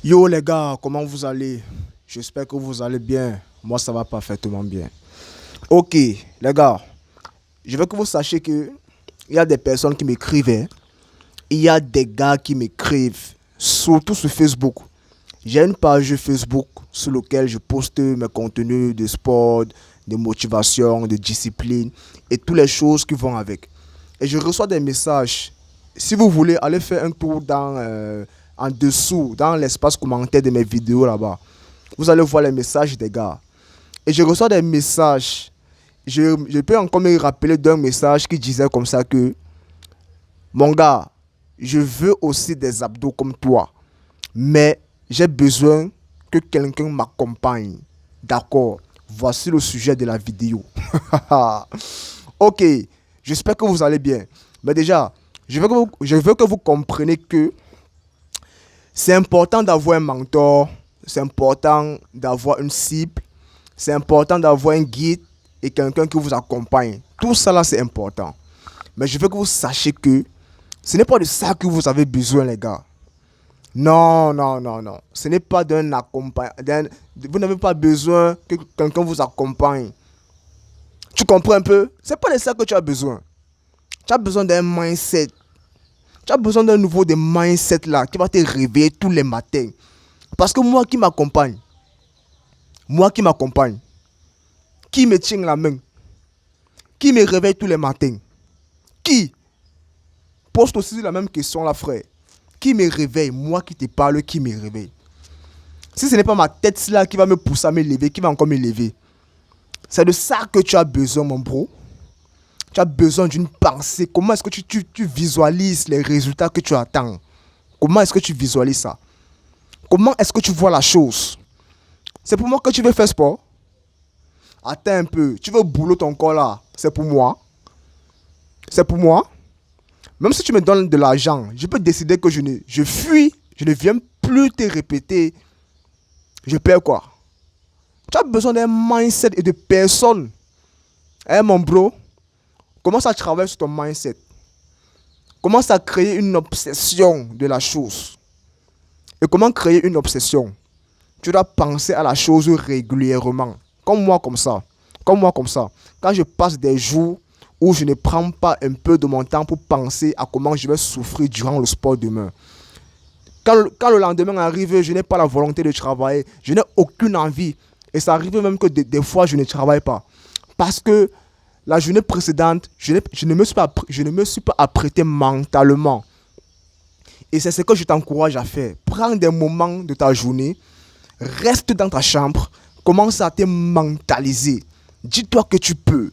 Yo les gars, comment vous allez? J'espère que vous allez bien. Moi, ça va parfaitement bien. Ok, les gars, je veux que vous sachiez que il y a des personnes qui m'écrivent, hein. Il y a des gars qui m'écrivent, surtout sur Facebook. J'ai une page Facebook sur laquelle je poste mes contenus de sport, de motivation, de discipline et toutes les choses qui vont avec. Et je reçois des messages. Si vous voulez, allez faire un tour en dessous, dans l'espace commentaire de mes vidéos là-bas. Vous allez voir les messages des gars. Et je reçois des messages. Je peux encore me rappeler d'un message qui disait comme ça que mon gars, je veux aussi des abdos comme toi, mais j'ai besoin que quelqu'un m'accompagne. D'accord, voici le sujet de la vidéo. Ok, j'espère que vous allez bien. Mais déjà, je veux que vous compreniez que c'est important d'avoir un mentor, c'est important d'avoir une cible, c'est important d'avoir un guide et quelqu'un qui vous accompagne. Tout ça là, c'est important. Mais je veux que vous sachiez que ce n'est pas de ça que vous avez besoin, les gars. Non, non, non, non. Ce n'est pas d'un accompagnement. Vous n'avez pas besoin que quelqu'un vous accompagne. Tu comprends un peu? C'est pas de ça que tu as besoin. Tu as besoin d'un mindset. Tu as besoin d'un nouveau de mindset là qui va te réveiller tous les matins. Parce que moi qui m'accompagne, qui me tient la main, qui me réveille tous les matins, qui pose aussi la même question là, frère. Qui me réveille? Moi qui te parle, qui me réveille? Si ce n'est pas ma tête là qui va me pousser à me lever, qui va encore me lever. C'est de ça que tu as besoin, mon bro. Tu as besoin d'une pensée. Comment est-ce que tu visualises les résultats que tu attends? Comment est-ce que tu visualises ça? Comment est-ce que tu vois la chose? C'est pour moi que tu veux faire sport? Attends un peu. Tu veux bouler ton corps là? C'est pour moi. C'est pour moi. Même si tu me donnes de l'argent, je peux décider que je fuis. Je ne viens plus te répéter. Je perds quoi? Tu as besoin d'un mindset et de personnes. Hein, mon bro? Commence à travailler sur ton mindset. Commence à créer une obsession de la chose. Et comment créer une obsession? Tu dois penser à la chose régulièrement. Comme moi, comme ça. Comme moi, comme ça. Quand je passe des jours où je ne prends pas un peu de mon temps pour penser à comment je vais souffrir durant le sport demain. Quand le lendemain arrive, je n'ai pas la volonté de travailler. Je n'ai aucune envie. Et ça arrive même que des fois, je ne travaille pas. Parce que la journée précédente, je ne me suis pas apprêté mentalement. Et c'est ce que je t'encourage à faire. Prends des moments de ta journée, reste dans ta chambre, commence à te mentaliser. Dis-toi que tu peux.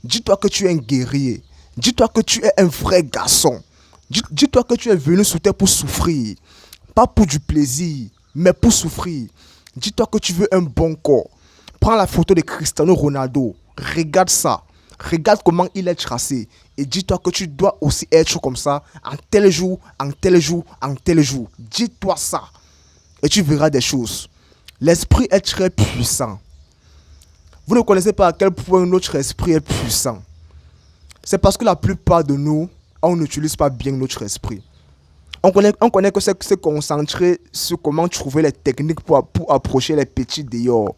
Dis-toi que tu es un guerrier. Dis-toi que tu es un vrai garçon. Dis-toi que tu es venu sur terre pour souffrir. Pas pour du plaisir, mais pour souffrir. Dis-toi que tu veux un bon corps. Prends la photo de Cristiano Ronaldo. Regarde ça. Regarde comment il est tracé. Et dis-toi que tu dois aussi être comme ça en tel jour, en tel jour, en tel jour. Dis-toi ça. Et tu verras des choses. L'esprit est très puissant. Vous ne connaissez pas à quel point notre esprit est puissant. C'est parce que la plupart de nous, on n'utilise pas bien notre esprit. On connaît que c'est se concentrer sur comment trouver les techniques pour approcher les petits dehors.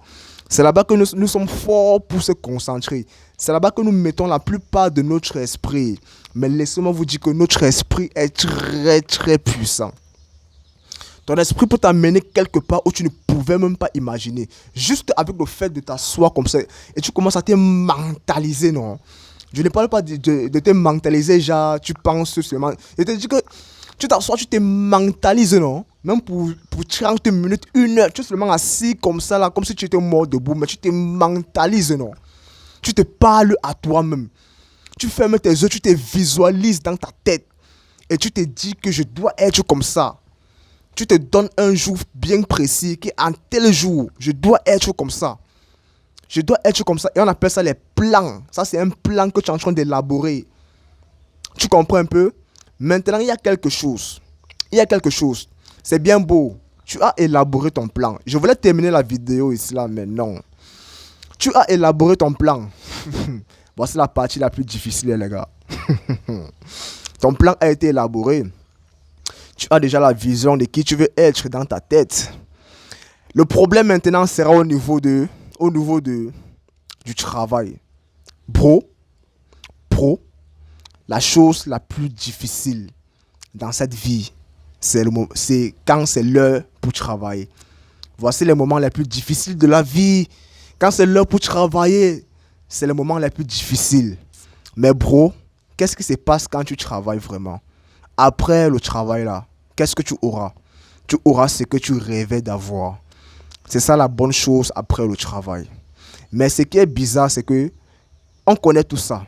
C'est là-bas que nous sommes forts pour se concentrer. C'est là-bas que nous mettons la plupart de notre esprit. Mais laissez-moi vous dire que notre esprit est très très puissant. Ton esprit peut t'amener quelque part où tu ne pouvais même pas imaginer. Juste avec le fait de t'asseoir comme ça. Et tu commences à te mentaliser, non? Je ne parle pas de te mentaliser, genre, tu penses seulement. Je te dis que tu t'assois, tu te mentalises, non? Même pour 30 minutes, 1 heure, tu es seulement assis comme ça, là, comme si tu étais mort debout, mais tu te mentalises, non? Tu te parles à toi-même. Tu fermes tes yeux, tu te visualises dans ta tête. Et tu te dis que je dois être comme ça. Tu te donnes un jour bien précis, qui en tel jour, je dois être comme ça. Je dois être comme ça. Et on appelle ça les plans. Ça, c'est un plan que tu es en train d'élaborer. Tu comprends un peu? Maintenant, il y a quelque chose. Il y a quelque chose. C'est bien beau. Tu as élaboré ton plan. Je voulais terminer la vidéo ici, là, mais non. Tu as élaboré ton plan. Voici la partie la plus difficile, les gars. Ton plan a été élaboré. Tu as déjà la vision de qui tu veux être dans ta tête. Le problème maintenant sera du travail. Bro, la chose la plus difficile dans cette vie, c'est quand c'est l'heure pour travailler. Voici les moments les plus difficiles de la vie. Quand c'est l'heure pour travailler, c'est le moment les plus difficiles. Mais bro, qu'est-ce qui se passe quand tu travailles vraiment? Après le travail là, qu'est-ce que tu auras? Tu auras ce que tu rêvais d'avoir. C'est ça la bonne chose après le travail. Mais ce qui est bizarre, c'est que on connaît tout ça.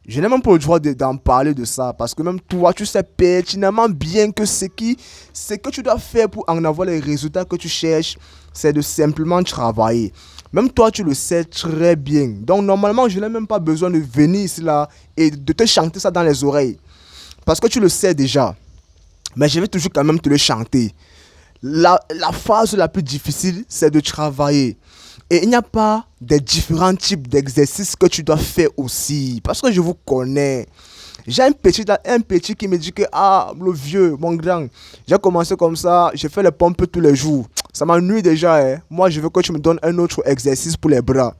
Je n'ai même pas le droit d'en parler de ça parce que même toi, tu sais pertinemment bien que ce que tu dois faire pour en avoir les résultats que tu cherches, c'est de simplement travailler. Même toi, tu le sais très bien. Donc, normalement, je n'ai même pas besoin de venir ici là et de te chanter ça dans les oreilles. Parce que tu le sais déjà. Mais je vais toujours quand même te le chanter. La phase la plus difficile, c'est de travailler. Et il n'y a pas des différents types d'exercices que tu dois faire aussi. Parce que je vous connais. J'ai un petit qui me dit que, ah, le vieux, mon grand, j'ai commencé comme ça, j'ai fait les pompes tous les jours. Ça m'ennuie déjà, hein. Moi, je veux que tu me donnes un autre exercice pour les bras.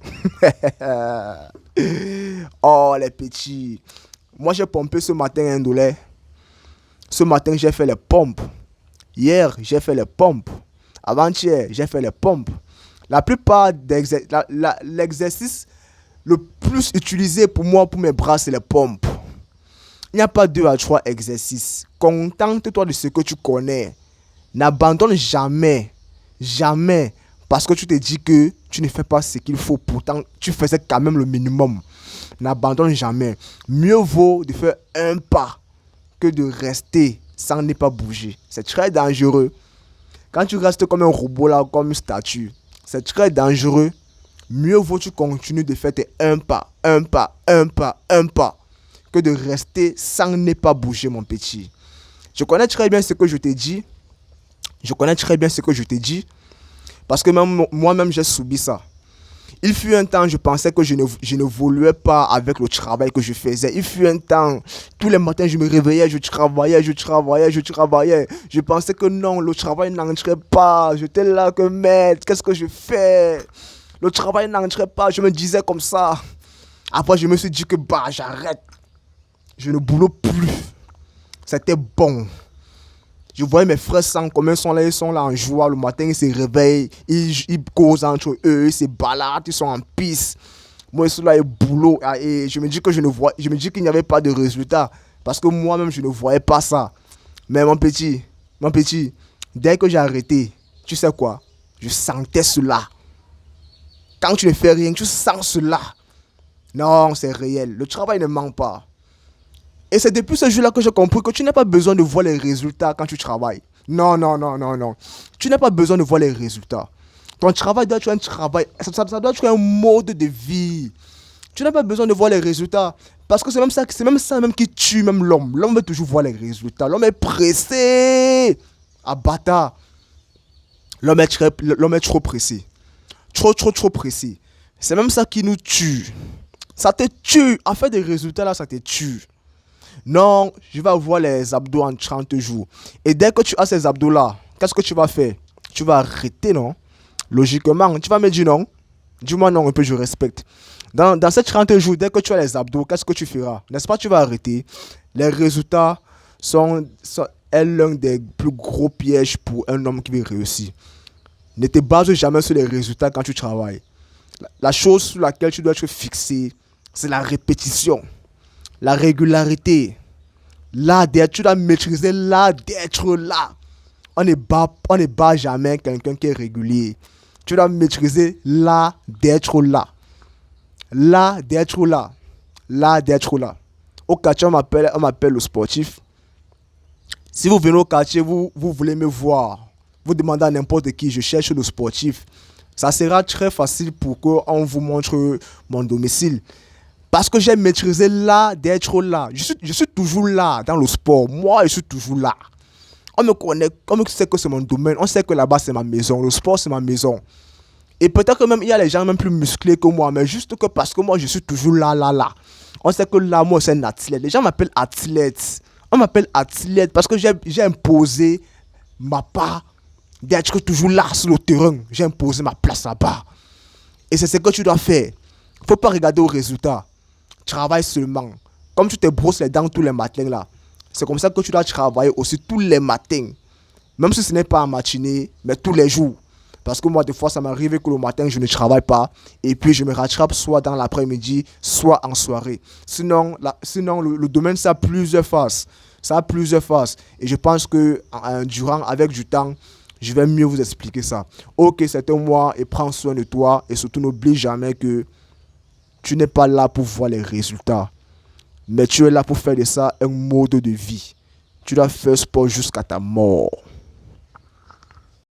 Oh, les petits. Moi, j'ai pompé ce matin un dollar. Ce matin, j'ai fait les pompes. Hier, j'ai fait les pompes. Avant-hier, j'ai fait les pompes. La plupart l'exercice le plus utilisé pour moi, pour mes bras, c'est les pompes. Il n'y a pas 2 à 3 exercices. Contente-toi de ce que tu connais. N'abandonne jamais. Jamais. Parce que tu te dis que tu ne fais pas ce qu'il faut. Pourtant, tu faisais quand même le minimum. N'abandonne jamais. Mieux vaut de faire un pas que de rester sans ne pas bouger. C'est très dangereux. Quand tu restes comme un robot là, comme une statue, c'est très dangereux. Mieux vaut tu continues de faire tes un pas, que de rester sans ne pas bouger, mon petit. Je connais très bien ce que je t'ai dit. Parce que même moi-même, j'ai subi ça. Il fut un temps, je pensais que je n'évoluais pas avec le travail que je faisais. Il fut un temps, tous les matins, je me réveillais, je travaillais. Je pensais que non, le travail n'entrait pas. J'étais là que merde, qu'est-ce que je fais? Le travail n'entrait pas, je me disais comme ça. Après, je me suis dit que bah, j'arrête. Je ne boulot plus. C'était bon. Je voyais mes frères sans commun ils sont là en joie. Le matin, ils se réveillent, ils causent entre eux, ils se baladent, ils sont en piste. Moi, je suis là et boulot. Et je me dis que je me dis qu'il n'y avait pas de résultat. Parce que moi-même, je ne voyais pas ça. Mais mon petit, dès que j'ai arrêté, tu sais quoi? Je sentais cela. Quand tu ne fais rien, tu sens cela. Non, c'est réel. Le travail ne manque pas. Et c'est depuis ce jour-là que j'ai compris que tu n'as pas besoin de voir les résultats quand tu travailles. Non. Tu n'as pas besoin de voir les résultats. Ton travail doit être un travail. Ça doit être un mode de vie. Tu n'as pas besoin de voir les résultats. Parce que c'est même ça même qui tue même l'homme. L'homme veut toujours voir les résultats. L'homme est pressé. Ah bâtard. L'homme est trop pressé. Trop pressé. C'est même ça qui nous tue. Ça te tue. En fait, des résultats là, ça te tue. Non, je vais avoir les abdos en 30 jours. Et dès que tu as ces abdos-là, qu'est-ce que tu vas faire? Tu vas arrêter, non? Logiquement, tu vas me dire non. Dis-moi non, un peu, je respecte. Dans ces 30 jours, dès que tu as les abdos, qu'est-ce que tu feras? N'est-ce pas, tu vas arrêter. Les résultats sont l'un des plus gros pièges pour un homme qui veut réussir. Ne te base jamais sur les résultats quand tu travailles. La chose sur laquelle tu dois être fixé, c'est la répétition. La régularité, tu dois maîtriser l'art d'être là. On ne bat jamais quelqu'un qui est régulier. Tu dois maîtriser l'art d'être là. L'art d'être là. Au quartier, on m'appelle le sportif. Si vous venez au quartier, vous voulez me voir. Vous demandez à n'importe qui, je cherche le sportif. Ça sera très facile pour qu'on vous montre mon domicile. Parce que j'ai maîtrisé l'art d'être là. Je suis toujours là dans le sport. Moi, je suis toujours là. On me connaît, on sait que c'est mon domaine. On sait que là-bas, c'est ma maison. Le sport, c'est ma maison. Et peut-être que même il y a les gens même plus musclés que moi. Mais juste que parce que moi, je suis toujours là. On sait que là, moi, c'est un athlète. Les gens m'appellent athlète. On m'appelle athlète parce que j'ai imposé ma part d'être toujours là sur le terrain. J'ai imposé ma place là-bas. Et c'est ce que tu dois faire. Il ne faut pas regarder au résultat. Travaille seulement. Comme tu te brosses les dents tous les matins là, c'est comme ça que tu dois travailler aussi tous les matins. Même si ce n'est pas en matinée, mais tous les jours. Parce que moi, des fois, ça m'arrive que le matin, je ne travaille pas. Et puis, je me rattrape soit dans l'après-midi, soit en soirée. Sinon, le domaine, ça a plusieurs faces. Ça a plusieurs faces. Et je pense que avec du temps, je vais mieux vous expliquer ça. Ok, c'est un mois et prends soin de toi. Et surtout, n'oublie jamais que tu n'es pas là pour voir les résultats. Mais tu es là pour faire de ça un mode de vie. Tu dois faire sport jusqu'à ta mort.